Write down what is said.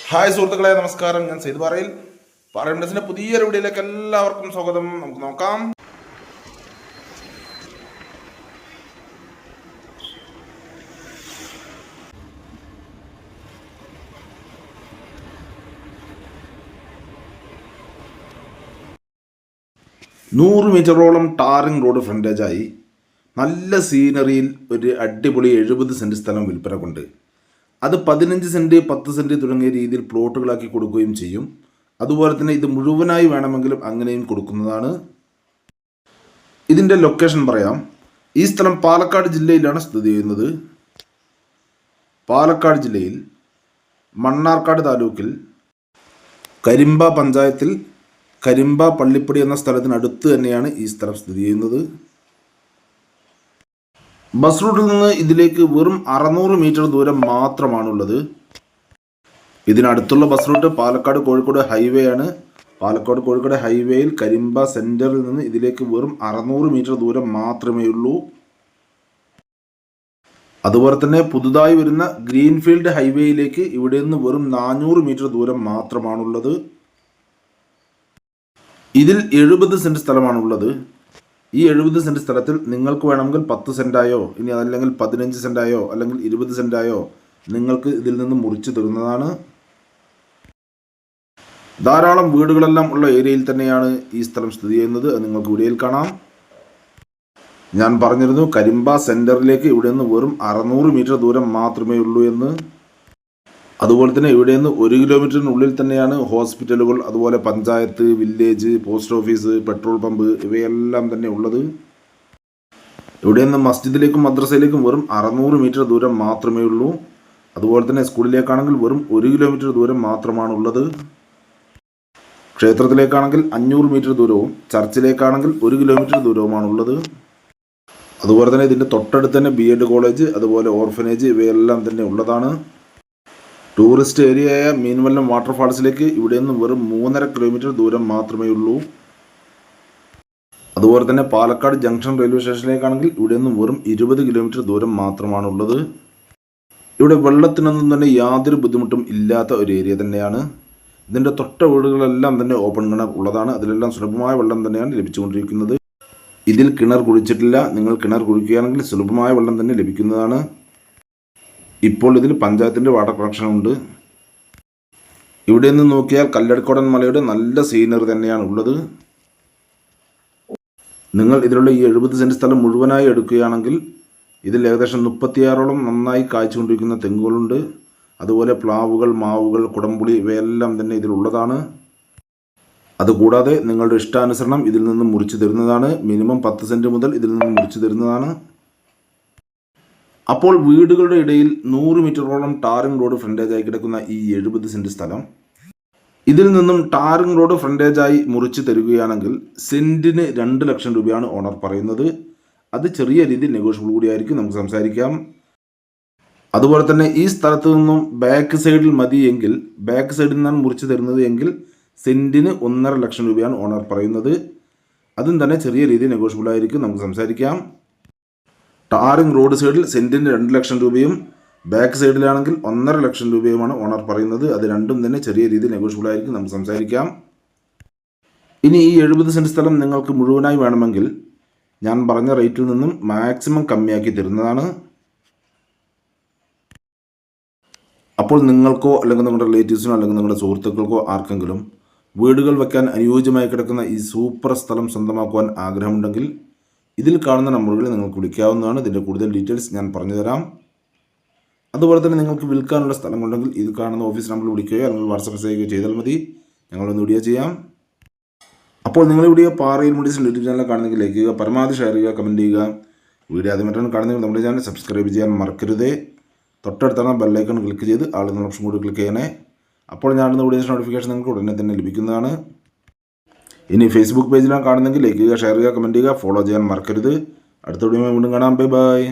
Hi സുഹൃത്തുക്കളെ, നമസ്കാരം. ഞാൻ സെയ്ത് പാറയിൽ പാറയുടെ പുതിയൊരു വീഡിയോയിലേക്ക് എല്ലാവർക്കും സ്വാഗതം. നമുക്ക് നോക്കാം. നൂറ് മീറ്ററോളം ടാറിംഗ് റോഡ് ഫ്രണ്ടേജായി നല്ല സീനറിയിൽ ഒരു അടിപൊളി 70 സെൻറ്റ് സ്ഥലം വിൽപ്പനക്കുണ്ട്. അത് 15 സെൻറ്റ് 10 സെൻറ്റ് തുടങ്ങിയ രീതിയിൽ പ്ലോട്ടുകളാക്കി കൊടുക്കുകയും ചെയ്യും. അതുപോലെ തന്നെ ഇത് മുഴുവനായി വേണമെങ്കിലും അങ്ങനെയും കൊടുക്കുന്നതാണ്. ഇതിൻ്റെ ലൊക്കേഷൻ പറയാം. ഈ സ്ഥലം പാലക്കാട് ജില്ലയിലാണ് സ്ഥിതി ചെയ്യുന്നത്. പാലക്കാട് ജില്ലയിൽ മണ്ണാർക്കാട് താലൂക്കിൽ കരിമ്പ പഞ്ചായത്തിൽ കരിമ്പ പള്ളിപ്പടി എന്ന സ്ഥലത്തിനടുത്ത് തന്നെയാണ് ഈ സ്ഥലം സ്ഥിതി ചെയ്യുന്നത്. ബസ് റൂട്ടിൽ നിന്ന് ഇതിലേക്ക് വെറും 600 മീറ്റർ ദൂരം മാത്രമാണുള്ളത്. ഇതിനടുത്തുള്ള bus route Palakkad Kozhikode highway ആണ്. പാലക്കാട് കോഴിക്കോട് ഹൈവേയിൽ കരിമ്പ സെൻറ്ററിൽ നിന്ന് ഇതിലേക്ക് വെറും 600 മീറ്റർ ദൂരം മാത്രമേ ഉള്ളൂ. അതുപോലെ തന്നെ പുതുതായി വരുന്ന ഗ്രീൻഫീൽഡ് ഹൈവേയിലേക്ക് ഇവിടെ നിന്ന് വെറും 400 മീറ്റർ ദൂരം മാത്രമാണുള്ളത്. ഇതിൽ 70 സെൻറ്റ് സ്ഥലമാണുള്ളത്. ഈ 70 സെൻറ്റ് സ്ഥലത്തിൽ നിങ്ങൾക്ക് വേണമെങ്കിൽ 10 സെൻറ്റായോ ഇനി അതല്ലെങ്കിൽ 15 സെൻറ്റായോ അല്ലെങ്കിൽ 20 സെൻറ്റായോ നിങ്ങൾക്ക് ഇതിൽ നിന്ന് മുറിച്ച് തരുന്നതാണ്. ധാരാളം വീടുകളെല്ലാം ഉള്ള ഏരിയയിൽ തന്നെയാണ് ഈ സ്ഥലം സ്ഥിതി ചെയ്യുന്നത്. അത് നിങ്ങൾക്ക് വീഡിയോയിൽ കാണാം. ഞാൻ പറഞ്ഞിരുന്നു കരിമ്പ സെൻറ്ററിലേക്ക് ഇവിടെ നിന്ന് വെറും 600 മീറ്റർ ദൂരം മാത്രമേ ഉള്ളൂ എന്ന്. അതുപോലെ തന്നെ ഇവിടെ നിന്ന് 1 കിലോമീറ്ററിനുള്ളിൽ തന്നെയാണ് ഹോസ്പിറ്റലുകൾ, അതുപോലെ panchayat, village, post office, petrol pump ഇവയെല്ലാം തന്നെ ഉള്ളത്. ഇവിടെ നിന്ന് മസ്ജിദിലേക്കും മദ്രസയിലേക്കും വെറും 600 മീറ്റർ ദൂരം മാത്രമേ ഉള്ളൂ. അതുപോലെ തന്നെ സ്കൂളിലേക്കാണെങ്കിൽ വെറും 1 കിലോമീറ്റർ ദൂരം മാത്രമാണുള്ളത്. ക്ഷേത്രത്തിലേക്കാണെങ്കിൽ 500 മീറ്റർ ദൂരവും ചർച്ചിലേക്കാണെങ്കിൽ 1 കിലോമീറ്റർ ദൂരവുമാണുള്ളത്. അതുപോലെ തന്നെ ഇതിൻ്റെ തൊട്ടടുത്ത് തന്നെ BEd കോളേജ്, അതുപോലെ ഓർഫനേജ് ഇവയെല്ലാം തന്നെ ഉള്ളതാണ്. ടൂറിസ്റ്റ് ഏരിയയായ മീൻവല്ലം വാട്ടർഫാൾസിലേക്ക് ഇവിടെ നിന്ന് വെറും 3.5 കിലോമീറ്റർ ദൂരം മാത്രമേ ഉള്ളൂ. അതുപോലെ തന്നെ പാലക്കാട് ജംഗ്ഷൻ റെയിൽവേ സ്റ്റേഷനിലേക്കാണെങ്കിൽ ഇവിടെ നിന്ന് വെറും 20 കിലോമീറ്റർ ദൂരം മാത്രമാണുള്ളത്. ഇവിടെ വെള്ളത്തിനൊന്നും തന്നെ യാതൊരു ബുദ്ധിമുട്ടും ഇല്ലാത്ത ഒരു ഏരിയ തന്നെയാണ്. ഇതിൻ്റെ തൊട്ട വീടുകളെല്ലാം തന്നെ ഓപ്പൺ കിണർ ഉള്ളതാണ്. അതിലെല്ലാം സുലഭമായ വെള്ളം തന്നെയാണ് ലഭിച്ചുകൊണ്ടിരിക്കുന്നത്. ഇതിൽ കിണർ കുഴിച്ചിട്ടില്ല. നിങ്ങൾ കിണർ കുഴിക്കുകയാണെങ്കിൽ സുലഭമായ വെള്ളം തന്നെ ലഭിക്കുന്നതാണ്. ഇപ്പോൾ ഇതിൽ പഞ്ചായത്തിൻ്റെ വാട്ടർ കണക്ഷൻ ഉണ്ട്. ഇവിടെ നിന്ന് നോക്കിയാൽ കല്ലടിക്കോടൻ മലയുടെ നല്ല സീനറി തന്നെയാണ് ഉള്ളത്. നിങ്ങൾ ഇതിലുള്ള ഈ 70 സെൻറ്റ് സ്ഥലം മുഴുവനായി എടുക്കുകയാണെങ്കിൽ ഇതിൽ ഏകദേശം 36ഓളം നന്നായി കായ്ച്ചുകൊണ്ടിരിക്കുന്ന തെങ്ങുകളുണ്ട്. അതുപോലെ പ്ലാവുകൾ, മാവുകൾ, കുടംപുളി ഇവയെല്ലാം തന്നെ ഇതിലുള്ളതാണ്. അതുകൂടാതെ നിങ്ങളുടെ ഇഷ്ടാനുസരണം ഇതിൽ നിന്ന് മുറിച്ച് തരുന്നതാണ്. മിനിമം 10 സെൻറ്റ് മുതൽ ഇതിൽ നിന്ന് മുറിച്ച് തരുന്നതാണ്. അപ്പോൾ വീടുകളുടെ ഇടയിൽ 100 മീറ്ററോളം ടാറിംഗ് റോഡ് ഫ്രണ്ടേജായി കിടക്കുന്ന ഈ 70 സെൻറ്റ് സ്ഥലം ഇതിൽ നിന്നും ടാറിംഗ് റോഡ് ഫ്രണ്ടേജായി മുറിച്ച് തരികയാണെങ്കിൽ സെൻറ്റിന് 2 ലക്ഷം രൂപയാണ് ഓണർ പറയുന്നത്. അത് ചെറിയ രീതിയിൽ നെഗോഷ്യബിൾ കൂടിയായിരിക്കും, നമുക്ക് സംസാരിക്കാം. അതുപോലെ തന്നെ ഈ സ്ഥലത്ത് നിന്നും ബാക്ക് സൈഡിൽ മതിയെങ്കിൽ, ബാക്ക് സൈഡിൽ നിന്നാണ് മുറിച്ച് തരുന്നത് എങ്കിൽ സെൻറ്റിന് 1.5 ലക്ഷം രൂപയാണ് ഓണർ പറയുന്നത്. അതും തന്നെ ചെറിയ രീതിയിൽ നെഗോഷ്യബിൾ ആയിരിക്കും, നമുക്ക് സംസാരിക്കാം. ടാറിംഗ് റോഡ് സൈഡിൽ സെൻറ്റിന് 2 ലക്ഷം രൂപയും ബാക്ക് സൈഡിലാണെങ്കിൽ 1.5 ലക്ഷം രൂപയുമാണ് ഓണർ പറയുന്നത്. അത് രണ്ടും തന്നെ ചെറിയ രീതിയിൽ നെഗോഷ്യബിൾ ആയിരിക്കും, നമുക്ക് സംസാരിക്കാം. ഇനി ഈ 70 സെൻറ്റ് സ്ഥലം നിങ്ങൾക്ക് മുഴുവനായി വേണമെങ്കിൽ ഞാൻ പറഞ്ഞ റേറ്റിൽ നിന്നും മാക്സിമം കമ്മിയാക്കി തരുന്നതാണ്. അപ്പോൾ നിങ്ങൾക്കോ അല്ലെങ്കിൽ നിങ്ങളുടെ റിലേറ്റീവ്സിനോ അല്ലെങ്കിൽ നിങ്ങളുടെ സുഹൃത്തുക്കൾക്കോ ആർക്കെങ്കിലും വീടുകൾ വയ്ക്കാൻ അനുയോജ്യമായി കിടക്കുന്ന ഈ സൂപ്പർ സ്ഥലം സ്വന്തമാക്കുവാൻ ആഗ്രഹമുണ്ടെങ്കിൽ ഇതിൽ കാണുന്ന നമ്പറുകളിൽ നിങ്ങൾക്ക് വിളിക്കാവുന്നതാണ്. ഇതിൻ്റെ കൂടുതൽ ഡീറ്റെയിൽസ് ഞാൻ പറഞ്ഞു തരാം. അതുപോലെ തന്നെ നിങ്ങൾക്ക് വിൽക്കാനുള്ള സ്ഥലങ്ങളുണ്ടെങ്കിൽ ഇത് കാണുന്ന ഓഫീസ് നമ്പറിൽ വിളിക്കുകയോ അല്ലെങ്കിൽ വാട്സാപ്പ് മെസ്സേജ് ചെയ്താൽ മതി. ഞങ്ങളൊന്ന് വീഡിയോ ചെയ്യാം. അപ്പോൾ നിങ്ങൾ വീഡിയോ പാറയിൽ മുണ്ടീസിൻ്റെ യൂട്യൂബ് ചാനൽ കാണുന്നെങ്കിൽ ലൈക്ക് ചെയ്യുക, പരമാവധി ഷെയർ ചെയ്യുക, കമൻറ്റ് ചെയ്യുക. വീഡിയോ ആദ്യമായിട്ടാണ് കാണുന്നെങ്കിൽ നമ്മുടെ ചാനൽ സബ്സ്ക്രൈബ് ചെയ്യാൻ മറക്കരുതേ. തൊട്ടടുത്താണ് ബെല്ലൈക്കൺ ക്ലിക്ക് ചെയ്ത് ആളെന്ന ഓപ്ഷൻ കൂടി ക്ലിക്ക് ചെയ്യണേ. അപ്പോൾ ഞാനിടുന്ന വീഡിയോസ് നോട്ടിഫിക്കേഷൻ നിങ്ങൾക്ക് ഉടനെ തന്നെ ലഭിക്കുന്നതാണ്. ഇനി ഫേസ്ബുക്ക് പേജിലാണ് കാണുന്നെങ്കിൽ ലൈക്ക് ചെയ്യുക, ഷെയർ ചെയ്യുക, കമൻറ്റ് ചെയ്യുക, ഫോളോ ചെയ്യാൻ മറക്കരുത്. അടുത്ത വീഡിയോ വീണ്ടും കാണാം. Bye bye.